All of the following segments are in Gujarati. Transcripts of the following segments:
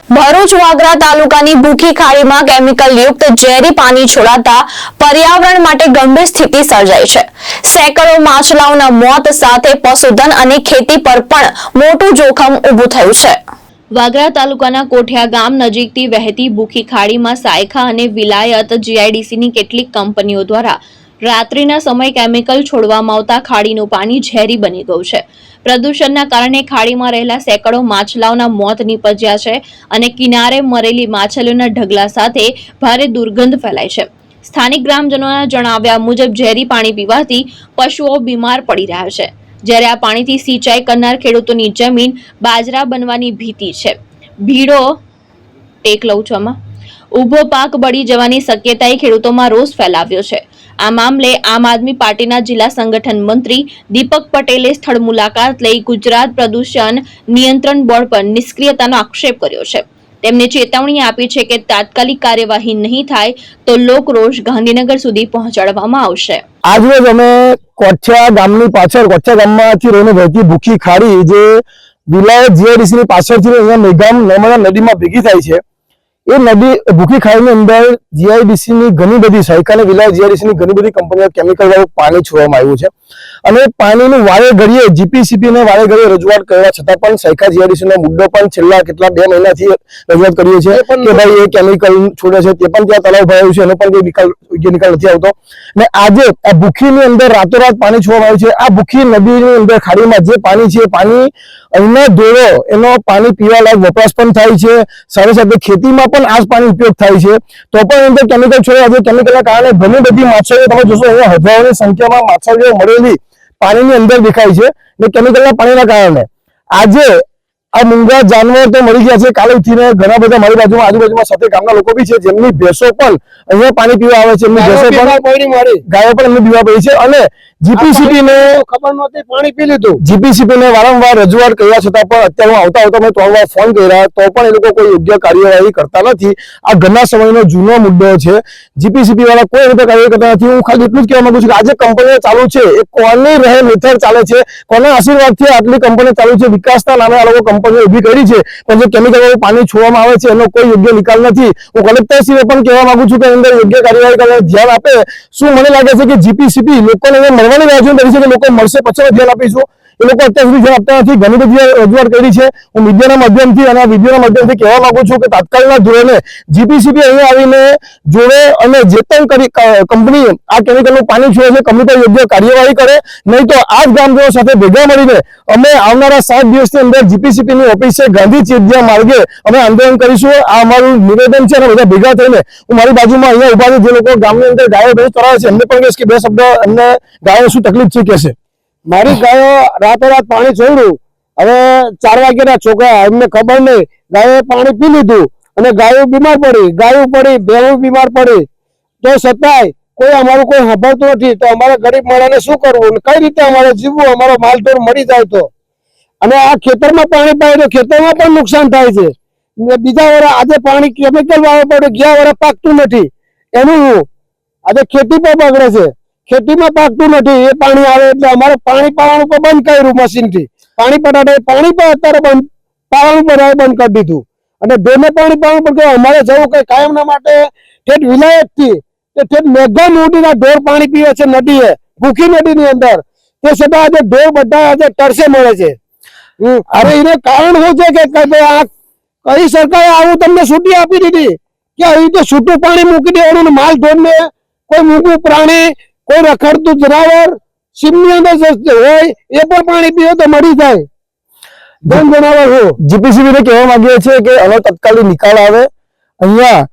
ભરૂચ વાગરા તાલુકાની ભૂખી ખાડીમાં કેમિકલ યુક્ત ઝેરી પાણી છોડાતા પર્યાવરણ માટે ગંભીર સ્થિતિ સર્જાઈ છે। સેંકડો માછલાઓના મોત સાથે પશુધન અને ખેતી પર પણ મોટું જોખમ ઊભું થયું છે। વાગરા તાલુકાના કોઠિયા ગામ નજીકથી વહેતી ભૂખી ખાડીમાં સાયખા અને વિલાયત જીઆઈડીસીની કેટલીક કંપનીઓ દ્વારા રાત્રિના સમયે કેમિકલ છોડવામાં આવતા ખાડીનું પાણી ઝેરી બની ગયું છે। પ્રદૂષણના કારણે ખાડીમાં રહેલા સેંકડો માછલાઓના મોત નીપજ્યા છે અને કિનારે મરેલી માછલીઓના ઢગલા સાથે ભારે દુર્ગંધ ફેલાય છે। સ્થાનિક ગ્રામજનોના જણાવ્યા મુજબ ઝેરી પાણી પીવાથી પશુઓ બીમાર પડી રહ્યા છે, જ્યારે આ પાણીથી સિંચાઈ કરનાર ખેડૂતોની જમીન બાજરા બનવાની ભીતિ છે। ભીડો ટેક લઉં છું આમાં ઊભો પાક બળી જવાની શક્યતાએ ખેડૂતોમાં રોષ ફેલાવ્યો છે। આ મામલે આમ આદમી પાર્ટીના જિલ્લા સંગઠન મંત્રી દીપક પટેલે સ્થળ મુલાકાત લઈ ગુજરાત પ્રદૂષણ નિયંત્રણ બોર્ડ પર નિષ્ક્રિયતાનો આક્ષેપ કર્યો છે। તેમણે ચેતવણી આપી છે કે તાત્કાલિક કાર્યવાહી નહીં થાય તો લોકરોષ ગાંધીનગર સુધી પહોંચાડવામાં આવશે। આજરોજ અમે કોઠિયા ગામની પાછળ કોઠિયા ગામમાંથી રહીને વહેતી ભૂખી ખાડી જે વિલાયત જીઆઈડીસીની પાછળથી અહીંયા મેઘામ નર્મદા નદીમાં ભેગી થાય છે, એ નદી ભૂખી ખાડીની અંદર જીઆઈડીસીની ઘણી બધી સાયકા અને વિલાયત જીઆઈડીસીની ઘણી બધી કંપનીઓ કેમિકલ વાળું પાણી છોડવામાં આવ્યું છે અને પાણીનું વારે ઘડીએ જીપીસીબીને વારે ઘડીએ રજૂઆત કરવા છતાં પણ સાયકા જીઆઈડીસીનો મુદ્દો પણ છેલ્લા કેટલા 2 મહિનાથી રજૂઆત કરીએ છીએ કે ભાઈ એ કેમિકલ છોડે છે, તે પણ ત્યાં તલાવ ભરાયું છે, એનો પણ કોઈ નિકાલ નથી આવતો। અને આજે આ ભૂખીની અંદર રાતોરાત પાણી છોડવામાં આવ્યું છે। આ ભૂખી નદીની અંદર ખાડીમાં જે પાણી છે, પાણી અહીંના ઢોરો એનો પાણી પીવા લાયક વપરાશ પણ થાય છે, સાથે સાથે ખેતીમાં પણ આ જ પાણી ઉપયોગ થાય છે, તો પણ અંદર કેમિકલ છોડ્યા છે। કેમિકલના કારણે ઘણી બધી માછલીઓ તમે જોશો અહીંયા હજારોની સંખ્યામાં માછલીઓ મળેલી પાણીની અંદર દેખાય છે ને કેમિકલના પાણીના કારણે આજે આ મૂંગા જાનવર તો મળી ગયા છે। કાલે ઉઠીને ઘણા બધા મારી બાજુમાં આજુબાજુમાં સાથે ગામના લોકો બી છે જેમની ભેંસો પણ અહીંયા પાણી પીવા આવે છે, એમની ભેંસો પણ ગાયો પણ એમને પીવા પડી છે અને જીપીસીબી ને ખબર નહોતી પાણી પી લીધું। જીપીસીબી ને વારંવાર રજૂઆત કર્યા છતાં પણ અત્યારે હું આવતા મેં 3 વાર ફોન કર્યા તો પણ એ લોકો કોઈ યોગ્ય કાર્યવાહી કરતા નથી। આ ઘણા સમયનો જૂનો મુદ્દો છે, જીપીસીબી વાળા કોઈ રીતે કાર્યવાહી કરતા નથી। હું ખાલી એટલું જ કહેવા માંગુ છું કે આજે કંપનીઓ ચાલુ છે એ કોની રહેમ હેઠળ ચાલે છે, કોના આશીર્વાદથી આટલી કંપનીઓ ચાલુ છે? વિકાસના નામે આ લોકો કંપનીઓ ઊભી કરી છે પણ જે કેમિકલ વાળું પાણી છોડવામાં આવે છે એનો કોઈ યોગ્ય નિકાલ નથી। હું કલેક્ટરશ્રીને પણ કહેવા માંગુ છું કે અંદર યોગ્ય કાર્યવાહી કરવા ધ્યાન આપે। શું મને લાગે છે કે જીપીસીબી લોકોને મળવાની રાહ જોઈ રહી છે કે લોકો મળશે પછી ધ્યાન આપીશું, એ લોકો અત્યાર સુધી ધ્યાન આપતા નથી। ઘણી બધી રજૂઆત કરી છે। હું મીડિયાના માધ્યમથી અને આ વિડીયોના માધ્યમથી કહેવા માંગુ છું કે તાત્કાલિકના ધોરણે જીપીસીબી અહીંયા આવીને જોડે અને જે પણ કંપની આ કેમિકલનું પાણી છોડે છે કંપની પર યોગ્ય કાર્યવાહી કરે, નહીં તો આ જ ગ્રામજનો સાથે ભેગા મળીને અમે આવનારા 7 દિવસની અંદર જીપીસીબીની ઓફિસે ગાંધી ચિંધ્યા માર્ગે અમે આંદોલન કરીશું। આ અમારું નિવેદન છે અને બધા ભેગા થઈને હું મારી બાજુમાં અહીંયા ઉભા છું જે લોકો ગામની અંદર ગાયો ભેંસ ચરાવે છે એમને પણ કહીશ કે 2 શબ્દ એમને ગાયો શું તકલીફ છે કહેશે। મારી ગાયો રાતોરાત પાણી છોડ્યું, હવે 4 વાગ્યાના છોકરા એમને ખબર નહીં, ગાયોએ પાણી પી લીધું અને ગાયો બીમાર પડી, ભેંસ બીમાર પડી, તો છતાંય કોઈ અમારું કોઈ સાંભળતું નથી। તો અમારે ગરીબ માણસને શું કરવું, કઈ રીતે અમારે જીવવું, અમારો માલઢોર મરી જાય તો? અને આ ખેતરમાં પાણી પાય તો ખેતરમાં પણ નુકસાન થાય છે। બીજા વર્ષ આજે પાણી કેમિકલ વાળું પડ્યું, ગયા વર્ષ પાકતું નથી, એનું આજે ખેતી પણ બગડે છે, ખેતીમાં પાકતું નથી। એ પાણી આવે એટલે અમારે પાણી પાવાનું પણ બંધ કર્યું મશીનથી, પાણી પટાડે પાણી પણ અત્યારે પાવાનું બંધ કરી દીધું અને ઢોરને પાણી પાવાનું પણ અમારે જવું કઈ કાયમના માટે ઠેઠ વિલાયતથી ઠેઠ મેઘા મોટીના ઢોર પાણી પીવે છે નદીએ, ભૂખી નદીની અંદર, તે છતાં આજે ઢોર બધા આજે તરસે મળે છે। હવે એને કારણ શું છે કે આ કઈ સરકારે આવું તમને છૂટી આપી દીધી કે અહીં તો છૂટું પાણી મૂકી દેવાનું, માલ ઢોરને કોઈ મૂકવું પ્રાણી, કોઈ રખડતું જનાવર સીમની અંદર હોય એ પણ પાણી પીવે તો મરી જાય। જીપીસીબીને કહેવા માંગીએ છીએ કે આનો તત્કાલિક નિકાલ આવે। અહીંયા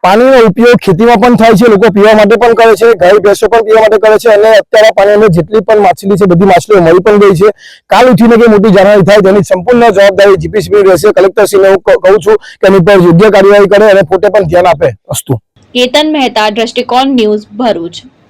પાણીનો ઉપયોગ ખેતીમાં પણ થાય છે, લોકો પીવા માટે પણ કરે છે, ગાય ભેંસો પણ પીવા માટે કરે છે અને અત્યારે પાણીની જેટલી પણ માછલી છે બધી માછલીઓ મળી પણ ગઈ છે। કાલ ઉઠીને કે મોટી જાનહાની થાય તેની સંપૂર્ણ જવાબદારી જીપીસીબી રહેશે। કલેક્ટરશ્રીને હું કહું છું કે એની પર યોગ્ય કાર્યવાહી કરે અને પોતે પણ ધ્યાન આપે। અસ્તુ। કેતન મહેતા, દ્રષ્ટિકોણ ન્યૂઝ, ભરૂચ।